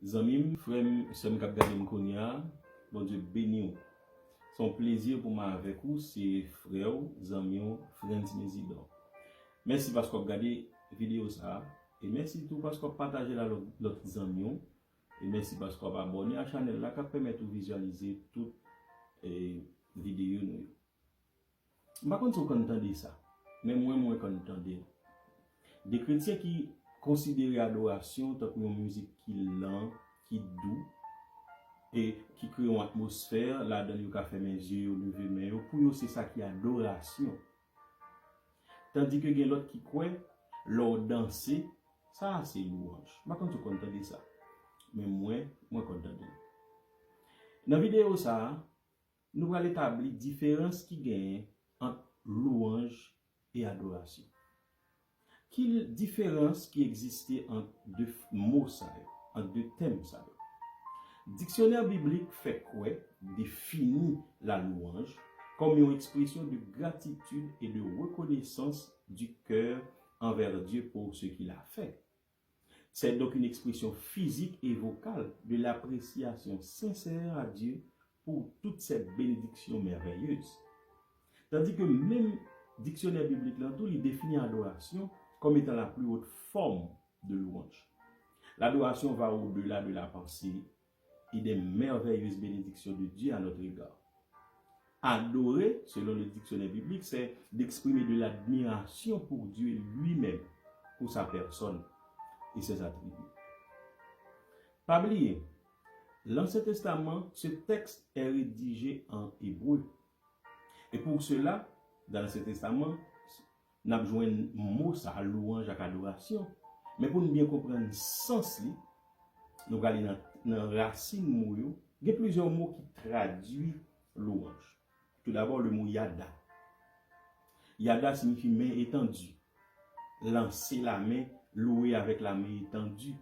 Zamim, frère, sem kap gade mkonya, bon Dieu béni ou. Son plaisir pour moi avec vous, c'est frère, Zamio, Frantz Mesidor. Merci parce que vous regardez la vidéo ça. Et merci tout parce que vous partagez la l'autre Zamio. Et merci parce que vous abonnez à la chaîne là qui permet de visualiser toutes les vidéos. Je ne sais pas si vous entendez ça. Mais moi, je entendez. Des chrétiens qui considèrent l'adoration comme une musique qui lente, qui douce, et qui crée une atmosphère, là-dedans, il y a fait mes yeux, lever mes mains, pour eux, c'est ça qui est adoration. Tandis que il y a l'autre qui croit, leur danser, ça c'est louange. Je ne sais pas si vous entendez ça. Mais moi, je content. Dans la vidéo, ça, nous allons établir la différence qui gagne entre louange et adoration. Quelle différence qui existait entre deux mots, ça, entre deux thèmes, ça? Dictionnaire biblique fait quoi? Définit la louange comme une expression de gratitude et de reconnaissance du cœur envers Dieu pour ce qu'il a fait. C'est donc une expression physique et vocale de l'appréciation sincère à Dieu pour toute cette bénédiction merveilleuse. Tandis que même dictionnaire biblique là, tout il définit l'adoration comme étant la plus haute forme de louange. L'adoration va au-delà de la pensée et des merveilleuses bénédictions de Dieu à notre égard. Adorer, selon le dictionnaire biblique, c'est d'exprimer de l'admiration pour Dieu lui-même, pour sa personne et ses attributs. Pas oublier, l'Ancien Testament, ce texte est rédigé en hébreu. Et pour cela, dans l'Ancien Testament, nous avons besoin de mots, ça, louange, adoration. Mais pour nous bien comprendre le sens, nous allons dans la racine mot, il y a plusieurs mots qui traduisent louange. Tout d'abord, le mot yada. Yada signifie main étendue. Lancer la main, louer avec la main étendue.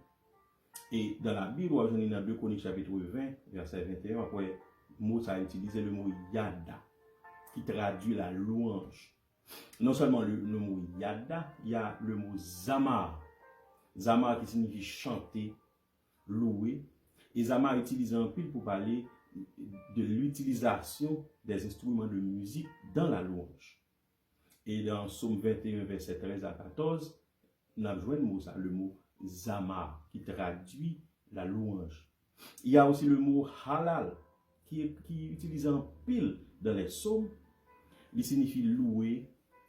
Et dans la Bible, on est dans 2 Chroniques chapitre 20, verset 21, après, mot ça a utilisé le mot yada, qui traduit la louange. Non seulement le mot yada, il y a le mot zamar. Zamar qui signifie chanter, louer. Et Zamar utilise un pile pour parler de l'utilisation des instruments de musique dans la louange. Et dans Psaume 21, verset 13 à 14, on a joué le mot Zamar qui traduit la louange. Il y a aussi le mot halal qui utilise un pile dans les psaumes. Il signifie louer,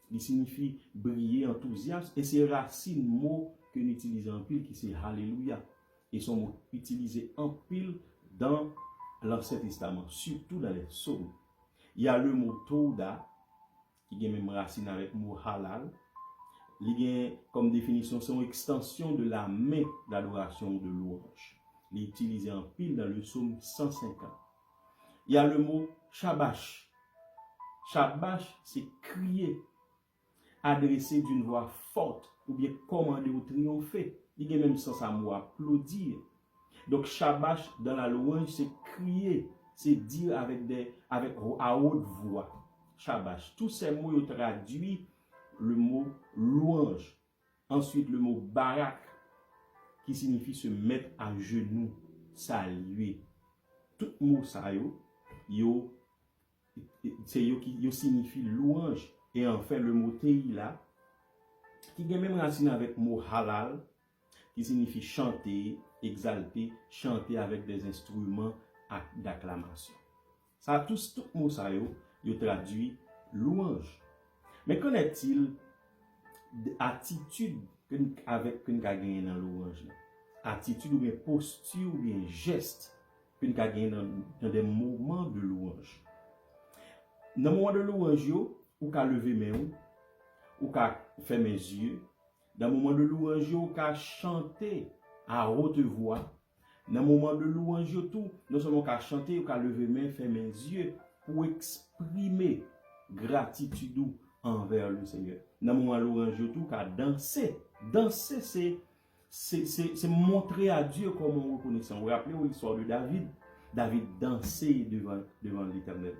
il signifie briller, enthousiasme. Et c'est racine mot que nous utilisons en pile qui c'est Alléluia. Et sont utilisés en pile dans l'Ancien Testament, surtout dans les psaumes. Il y a le mot Touda, qui est même racine avec le mot halal. Il y a comme définition son extension de la main d'adoration de louange. Il est utilisé en pile dans le psaume 150. Il y a le mot shabash. Shabash, c'est crier, adresser d'une voix forte, ou bien commander ou triompher. Il y a même sens à mot applaudir. Donc, shabash dans la louange, c'est crier, c'est dire à haute voix. Shabash. Tous ces mots traduisent le mot louange. Ensuite, le mot barak, qui signifie se mettre à genoux, saluer. Tout mot ça, yo signifie louange. Et enfin, le mot teila, qui est même racine avec le mot halal, qui signifie chanter, exalter, chanter avec des instruments d'acclamation. Ça, tout mot ça, yo traduit louange. Mais qu'en est-il d'attitude que nous avons gagné dans la louange? Attitude ou bien posture ou bien geste que nous avons gagné dans des moments de louange. Dans le moment de louange, ou qu'à lever mes mains, ou qu'à faire mes yeux. Dans le moment de louange, ou qu'à chanter à haute voix. Dans le moment de louange, tout, non seulement qu'à chanter, ou qu'à lever mes mains, faire mes yeux, pour exprimer gratitude envers le Seigneur. Dans le moment de louange, tout, qu'à danser. Danser, c'est montrer à Dieu comment on reconnaît. Vous vous rappelez l'histoire de David? David dansait devant l'Éternel.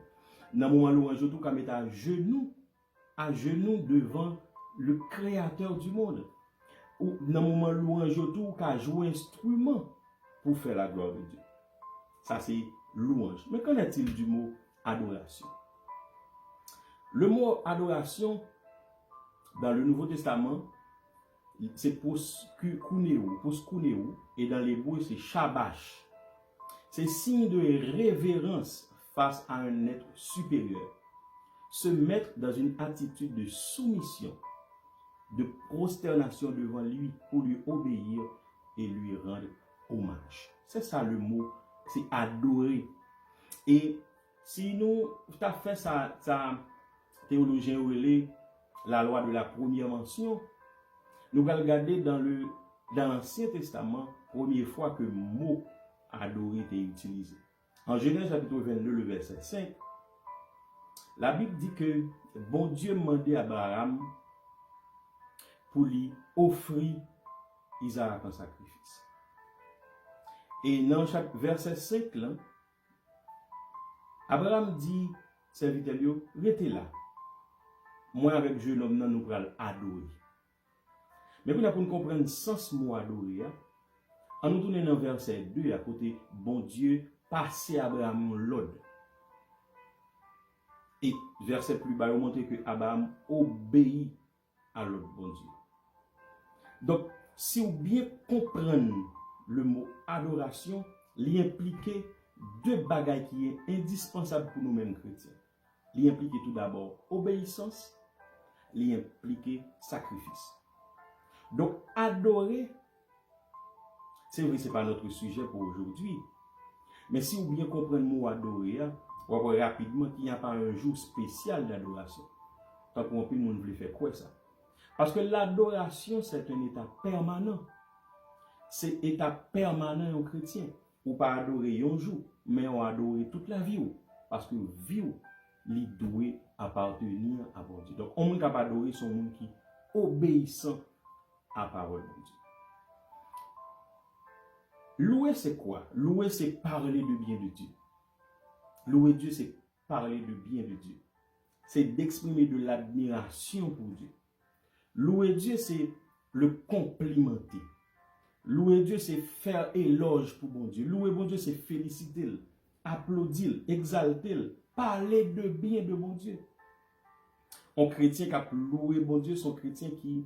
Dans le moment de louange, tout, qu'à mettre à genoux devant le Créateur du monde. Ou dans le moment louange tout, qu'à jouer instrument pour faire la gloire de Dieu. Ça, c'est louange. Mais qu'en est-il du mot adoration? Le mot adoration, dans le Nouveau Testament, c'est poskuneo, et dans l'hébreu, c'est shabash. C'est signe de révérence face à un être supérieur. Se mettre dans une attitude de soumission, de prosternation devant lui pour lui obéir et lui rendre hommage. C'est ça le mot, c'est adorer. Et si nous avons fait ça, théologien relais, la loi de la première mention, nous allons regarder dans l'Ancien Testament, première fois que le mot adorer est utilisé. En Genèse chapitre 22, le verset 5, la Bible dit que bon Dieu demandait à Abraham pour lui offrir Isaac en sacrifice. Et dans chaque verset 5, là, Abraham dit, serviteur, restez là. Moi avec jeune homme, nous allons adorer. Mais pour nous comprendre le sens du mot adorer, en nous tournant dans verset 2, à côté, bon Dieu, passé Abraham l'ordre. Et verset plus bas, il montre que Abraham obéit à l'ordre bon Dieu. Donc, si vous bien comprendre le mot adoration, il implique deux bagages qui est indispensable pour nous-mêmes chrétiens. Il implique tout d'abord obéissance, il implique sacrifice. Donc, adorer, c'est vrai, ce n'est pas notre sujet pour aujourd'hui. Mais si vous bien comprenez le mot adorer, vous voyez rapidement qu'il n'y a pas un jour spécial d'adoration. Tant qu'on peut, nous voulons faire quoi ça? Parce que l'adoration, c'est un état permanent. C'est un état permanent au chrétien. Ou pas adorer un jour, mais on adore toute la vie. Parce que vie, il doit appartenir à bon Dieu. Donc, on peut adorer son monde qui obéissant à la parole de Dieu. Louer, c'est quoi? Louer, c'est parler de bien de Dieu. Louer Dieu, c'est parler de bien de Dieu. C'est d'exprimer de l'admiration pour Dieu. Louer Dieu, c'est le complimenter. Louer Dieu, c'est faire éloge pour bon Dieu. Louer bon Dieu, c'est féliciter, applaudir, exalter, parler de bien de bon Dieu. Un chrétien qui a loué bon Dieu, c'est un chrétien qui,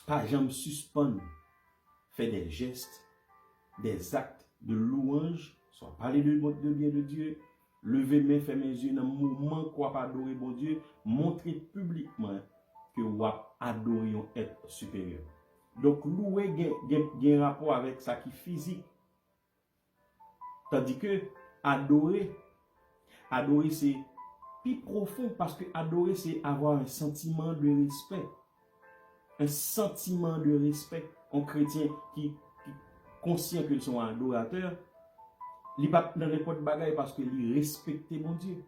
par exemple, suspend, fait des gestes, des actes de louange, soit parler de bien de Dieu, lever mes faire mes yeux dans le moment quoi pas adorer bon Dieu, montrer publiquement que vous adorez un être supérieur. Donc louer a un rapport avec ça qui est physique. Tandis que adorer c'est plus profond parce que adorer c'est avoir un sentiment de respect. Un sentiment de respect. Un chrétien qui conscient qu'ils sont adorateurs, il ne pas dans n'importe bagaille parce qu'il respecte mon Dieu.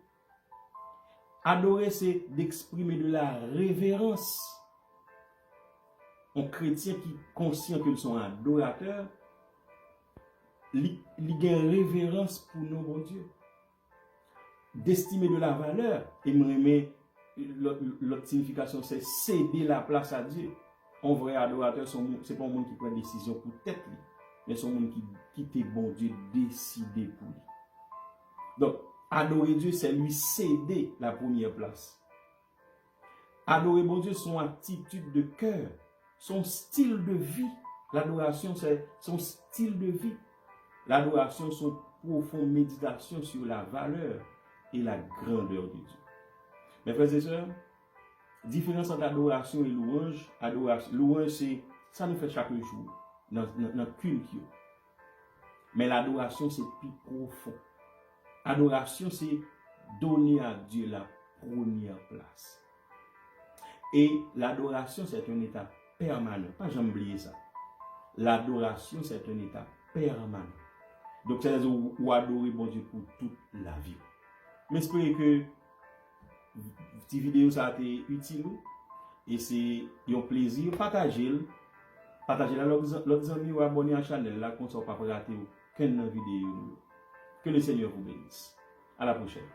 Adorer, c'est d'exprimer de la révérence. Un chrétien qui est conscient qu'ils sont adorateurs, il a une révérence pour nous, bon Dieu. D'estimer de la valeur, et l'autre signification, c'est céder la place à Dieu. Un vrai adorateur, ce n'est pas un monde qui prend des décisions pour tête, mais c'est un monde qui quitte bon Dieu décidé pour lui. Donc, adorer Dieu, c'est lui céder la première place. Adorer bon Dieu, son attitude de cœur, son style de vie. L'adoration, c'est son style de vie. L'adoration, son profonde méditation sur la valeur et la grandeur de Dieu. Mes frères et sœurs, différence entre adoration et louange. Louange, c'est ça nous fait chaque jour dans notre culture. Mais l'adoration, c'est plus profond. Adoration, c'est donner à Dieu la première place. Et l'adoration, c'est un état permanent. Pas jamais oublier ça. L'adoration, c'est un état permanent. Donc, c'est où adorer bon Dieu pour toute la vie. J'espère que cette vidéo ça a été utile et c'est un plaisir. Partagez-la avec l'autre amis ou abonnez à la chaîne là, comme ça, on ne peut pas rater aucune vidéo. Que le Seigneur vous bénisse. À la prochaine.